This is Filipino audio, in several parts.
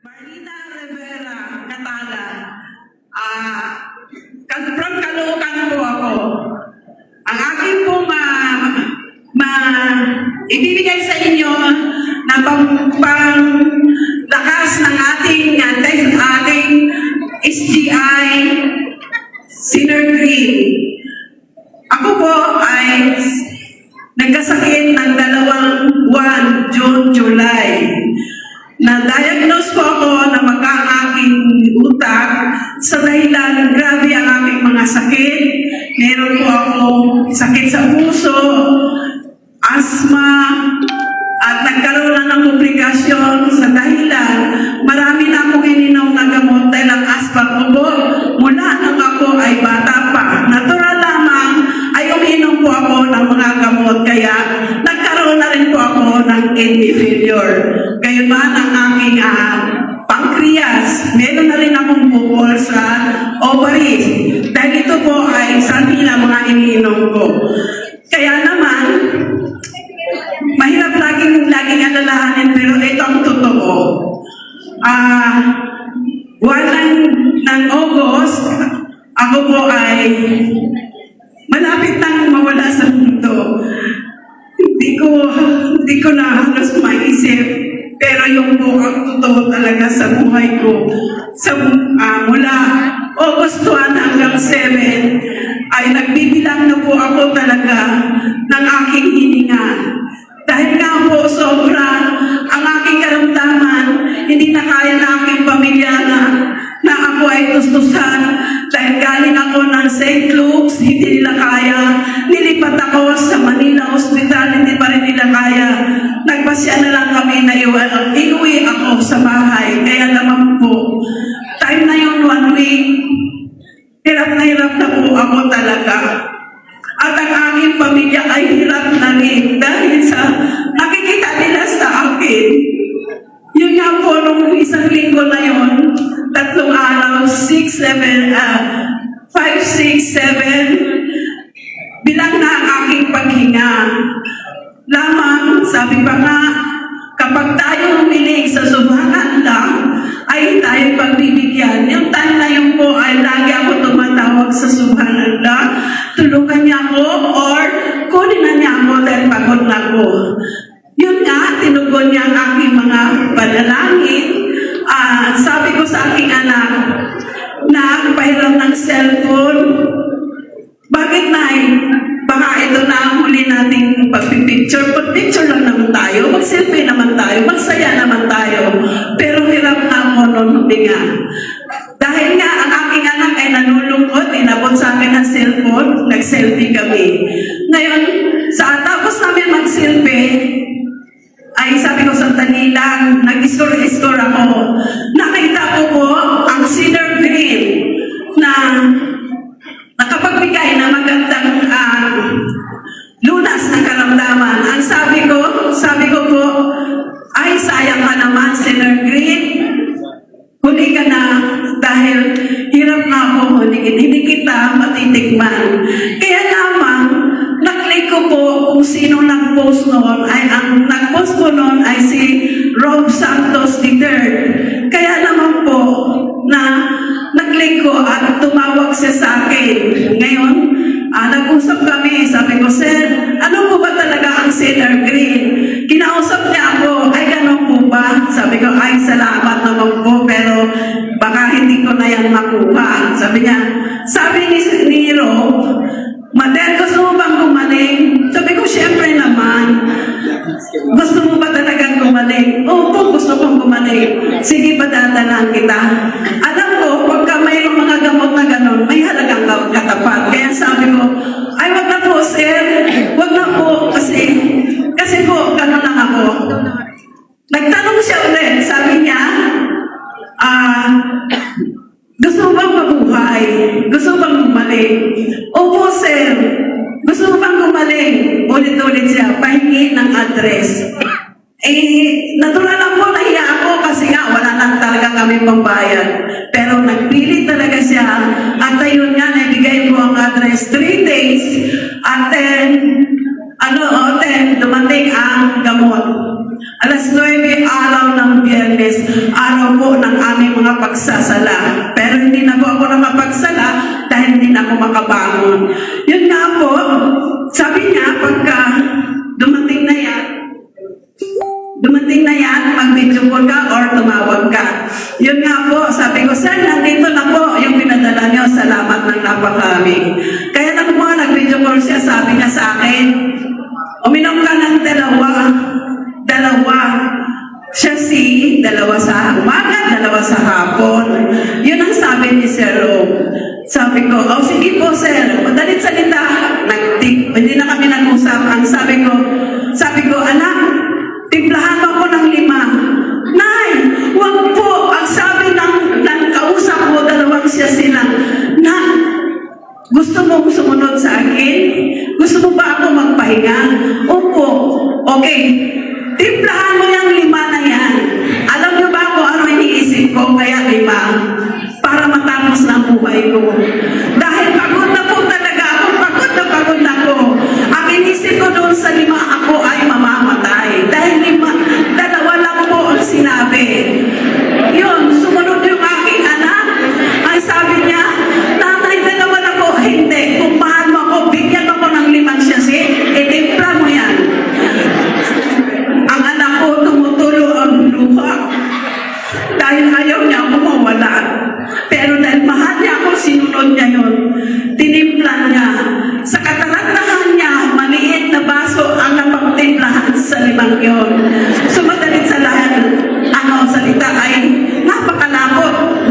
Marlina Rivera, Catala. From Caloocan po ako. Ang aking po ibibigay sa inyo na pang-lakas ng ating SGI Synergy. Ako po ay nagkasakit ng 2 buwan, June, July. Na-diagnose po ako na magkakaking utak sa dahilan grabe ang aming mga sakit. Meron po akong sakit sa puso, asthma, at nagkaroon na ng komplikasyon sa dahilan marami na akong ininom na gamot dahil ang asthma ko po mula nang ako ay bata pa. Natural lamang ay uminom po ako ng mga gamot kaya nagkaroon na rin po ako ng kidney failure. Gayon man ang aking pancreas, meron na rin akong bukol sa ovaries. Dahil ito po ay sanhi na mga iniinom ko. Kaya naman, mahirap laging alalahanin pero ito ang totoo. Buwan ng August, ako po ay malapit nang mawala sa mundo. Hindi ko na halos maisip, pero yung po ang totoo talaga sa buhay ko. Mula August 1 hanggang 7, ay nagbibilang na po ako talaga ng aking hininga. Dahil nga po sobra ang aking karamdaman, hindi na kaya na aking pamilya na ako ay tustusan. Dahil galing ako ng St. Luke's, hindi nila kaya. Nilipat ako sa Manila Hospital, hindi pa rin nila kaya. Nagpasya na lang kami na iuwi ako sa bahay. Kaya naman po, time na yun 1 week, hirap na po ako talaga. At ang aking pamilya ay hirap na rin dahil sa nakikita nila sa akin. Yun nga po, nung isang linggo na yun, 3 araw, 5, 6, 7, bilang na ang aking paghinga. Lamang, sabi pa nga, kapag tayo humiling sa subhanan lang, ay tayo pagbibigyan. Yung time na yun po ay lagi ako tumatawag sa subhanan lang, tulungan niya ako or kunin na niya ako dahil pagod na ako. Yun nga, tinugon niya ang aking mga panalangin. Sabi ko sa aking anak, na pahiram ng cellphone, bakit na baka ito na ang huli nating pagpipicture. Pag-picture lang naman tayo, mag-selfie naman tayo, magsaya naman tayo. Pero hirap na ako noon huminga. Dahil nga ang aking anak ay nanulungkot, inabot sa akin ng cellphone, nag-selfie kami. Ngayon, sa tapos namin mag-selfie, ay sabi ko sandali lang, nag-score ako. Nakita ko po ang Cedar Green na nakapagbigay na magandang lunas ng karamdaman. Ang sabi ko po, ay sayang ka naman, Cedar Green. Huli ka na dahil hirap na ako huliin. Hindi kita matitikman. Kaya lamang, naklik ko po kung sino nag-post noon. Ang nag-post ko noon ay si Rob Santos III. Kaya naman po, na naklik ko at tumawag siya sa akin. Ngayon, nag-usap kami. Sabi ko, Sir, ano po ba talaga ang Cedar Green? Kinausap niya ako, ay gano'n po ba? Sabi ko, ay salamat naman po, pero baka hindi ko na yan makuha. Sabi ni Rob, Mater, gusto mo bang gumaling? Sabi ko, syempre naman. Gusto mo ba talagang gumaling? Oo, gusto kong gumaling. Sige, padadalan kita. Alam ko, pagka mayroong mga gamot na gano'n, may halagang katapat. Kaya sabi ko, ay wag na po, sir. Wag na po, kasi po, gano'n lang ako. Nagtanong siya ulit. Sabi niya, gusto mo bang mabuhay? Gusto mo bang gumaling? Opo, sir. Gusto mo bang gumaling? Ulit-ulit siya, pahingi ng address. Natural lang po, nahiya ako kasi nga, wala lang talaga kami pambayad. Pero nagpilit talaga siya. At ayun nga, naibigay ko ang address 3 days. At then, dumating ang gamot. Alas 9 araw ng Biyernes, araw po magsasala. Pero hindi na po ako nakapagsala dahil hindi na ako makabangon. Yun nga po, sabi niya, pagka dumating na yan, mag-video call ka or tumawag ka. Yun nga po, sabi ko, sir, nandito na po yung pinadala niyo. Salamat ng napakarami. Kaya na po, nag-video call siya, sabi niya sa akin, uminom ka ng dalawa. Siya dalawa sa umaga, dalawa sa hapon. Yun ang sabi ni Sir Ro. Sabi ko, oh sige po sir, madalit salita. Hindi na kami nag-usap. Ang sabi ko, anak, timplahan mo ako ng 5. Nay, wag po. Ang sabi ng kausap ko, dalawang siya sila. Na, gusto mo sumunod sa akin? Gusto mo ba ako magpahinga? Opo. Okay. Timplahan mo yung 5 na yan. Alam niyo ba kung ano iniisip ko? Kaya 5. Para matapos na buhay ko. Dahil pagod na po talaga ako. Pagod na ako. Ang inisip ko doon sa 5, ako ay mamamatay. Dahil 2 lang po ang sinabi. Yun, sumunod yung aking anak. Ang sabi niya, nanay, 2 na po. Hindi, kung mahal mo ako, bigyan mo ko ng 5 siyasi, itimpla mo yan. Ang anak ko tumutulo ang luha. Dahil ayaw niya ako mawala. Pero dahil mahal niya ako, sinunod niya yun. Tinimpla niya. Sa katalantahan niya, maliit na baso ang napagtimplahan sa 5 yun. Sumadalit sa lahat, salita ay napakalapot,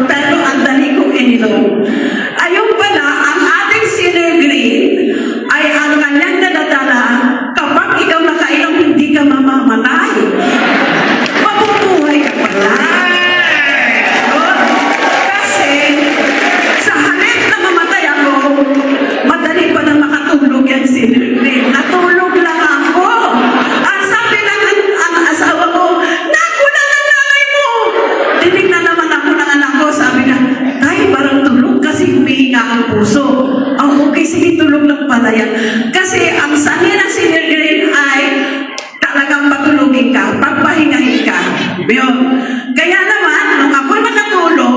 pero ang dali kong ininom. Ayun pala, ang ating Sinner Green ay ang kanyang daladala kapag ikaw nakainom, hindi ka mamamatay. Mabubuhay ka pala. Kasi sa halip na mamatay ako, madali pa na makatulog yan Sinner Green. Natulog lang ako. Ang sabi ng ang asawa ko, nakula na nanay mo. Tinignan naman ako ng anak ko, sabi niya, tay, parang tulog kasi humihinga ang puso. Okay, sige, tulog lang pala yan. Kasi ang sanhi ng Sinner Green ay talagang patulogin ka, pagpahingahin ka. Yun. Kaya naman, nung ako nakatulog,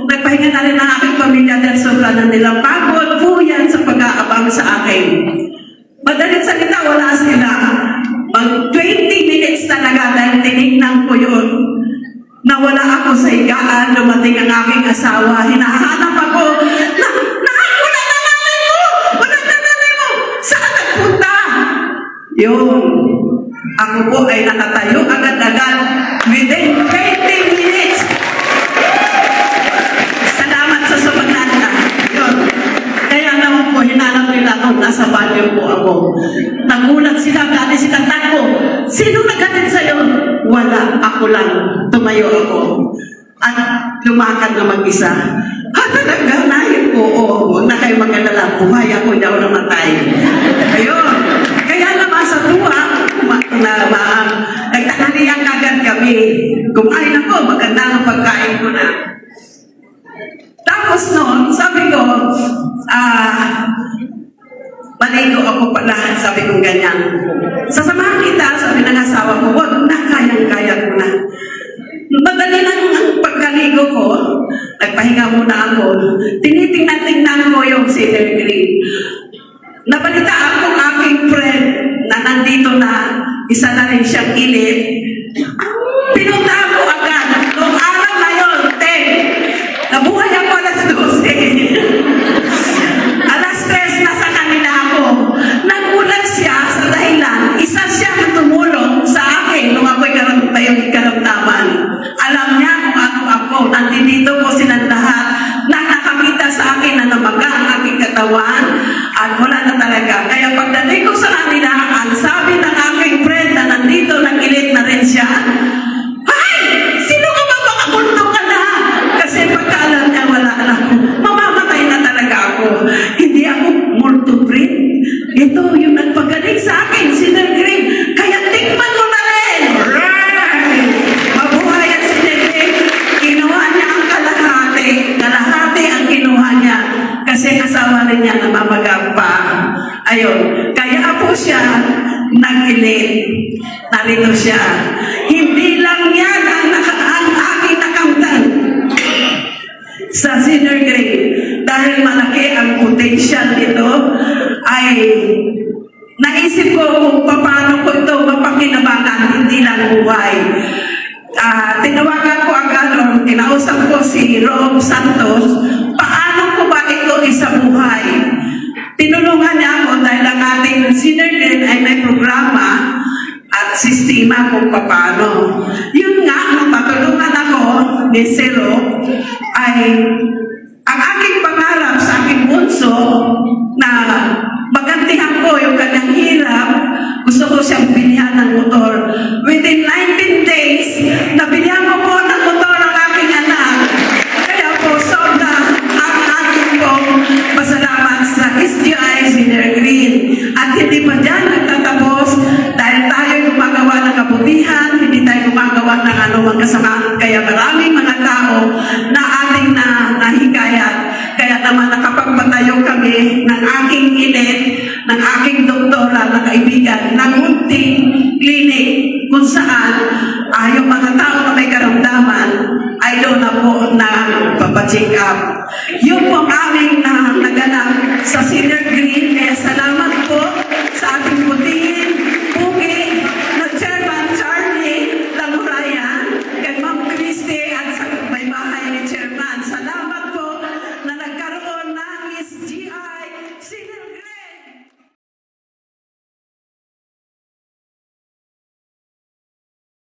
nagpahinga na rin ang aking pamilya dahil sobra na nilang pagod po yan sa pag-aabang sa akin. Madalit salita, wala sila. Mag 20 minutes talaga dahil tinignan ko yun. Nawala ako sa higaan, dumating ang aking asawa, hinahanap ako, wala na nanay mo! Saan nagpunta? Yun. Ako po ay nakatayo agad-agad within 20 minutes. Salamat sa sumunanda. Yun. Kaya naman po, hinanap nila ako, nasa banyo po ako. Nagulat sila, galing sila takbo. Sino naghatid sa'yo? Wala, ako lang. Tumayo ako. At lumakad na mag-isa. Talaga, nahin po, huwag na kayo mag-alala. Buhay ako, hindi ako namatay. Ayun. Kaya naman sa tuwa, nagtanghalian agad kami. Kumain ako, maganda ang pagkain ko na. Tapos noon, sabi ko, maligo ako pala, sabi ko ganyan. Sasamahan kita, sabi ng asawa ko, wag na, kayang-kaya ko na. Madali lang ang pagkaligo ko, nagpahinga muna ako. Tinitingnan ko yung Sinner Green. Nabalitaan ko aking friend na nandito na, isa na rin siyang kilid. Pinunta ko agad. Noong araw na yun, 10. Nabuhay ako alas 12. Alas 3 na sa kanila ako. Nagulat siya sa dahilan. Isa siya na tumulong sa akin nung ako'y karamdaman. Alam niya kung ano ako. Nandito ko silang lahat na nakakita sa akin na namaga ang aking katawan. At wala na talaga. Kaya pagdating ko sa kanila, ang sabi ng aking friend na nandito, nag-ilit na rin siya, ay! Sino ka ba? Makapunto ka na! Kasi pagkaalam niya, wala na ako. Mamamatay na talaga ako. Hindi ako multo-breed. Ito yung nagpagaling sa akin, Sinner Green. Kaya tikman mo na rin! Right! Mabuhay ang Sinner Green. Kinuha niya ang kalahati. Kalahati ang kinuha niya. Kasi asawa rin niya namamaga pa. Ayun. Kaya po siya nag-ilit. Narito siya. Hindi lang yan ang aking nakamtan. sosyal nito ay naisip ko kung paano ko ito mapakinabangan, hindi lang buhay. Tinawagan ko agad o kinausap ko si Rob Santos, paano ko ba ito isabuhay? Tinulungan niya ako dahil ang ating senior grade ay may programa at sistema kung paano. Yun nga, nung matulungan ako ni Zero, ay ang aking pangarap sa aking bunso na magantihan ko yung kanyang hirap, gusto ko siyang binigyan ng motor. Within 19 days, nabigyan ko po ng motor ang aking anak. Kaya po, sobra ang aking pong pasalamat sa SGI Senior Green. At hindi pa dyan nagtatapos dahil tayo gumagawa ng kabutihan, hindi tayo gumagawa ng anumang kasamaan. Kaya maraming mga tao na ating nahikayat. Kaya naman nakapagpatayo kami ng aking init, ng aking doktora na kaibigan, ng munting clinic kung saan yung mga tao na may karamdaman ay doon na po na papacheck up. Yun po ang aming